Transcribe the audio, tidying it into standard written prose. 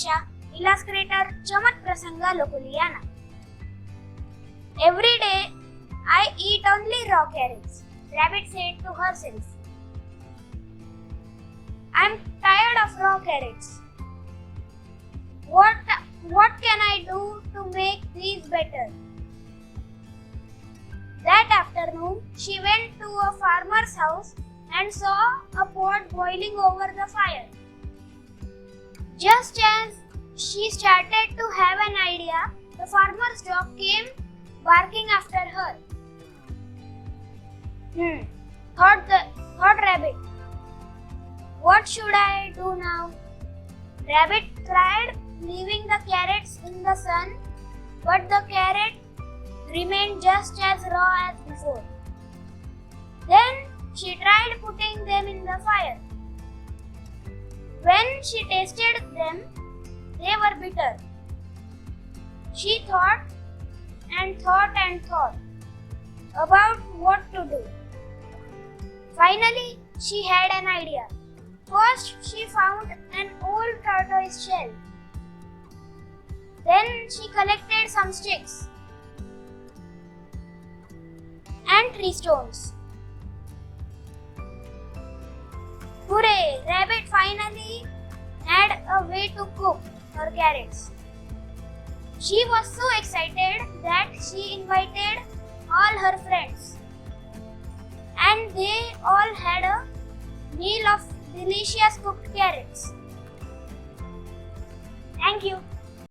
Iresha, illustrator Chamath Prasanga Lokuliyana. Every day I eat only raw carrots, Rabbit said to herself. I'm tired of raw carrots. What can I do to make these better? That afternoon, she went to a farmer's house and saw a pot boiling over the fire. Just as she started to have an idea, the farmer's dog came barking after her. Thought Rabbit. What should I do now? Rabbit tried leaving the carrots in the sun, but the carrot remained just as raw as before. Then she tried putting them in the fire. When she tasted them, they were bitter. She thought and thought and thought about what to do. Finally, she had an idea. First, she found an old tortoise shell. Then she collected some sticks and tree stones. Hooray! Rabbit finally had a way to cook her carrots. She was so excited that she invited all her friends, and they all had a meal of delicious cooked carrots. Thank you.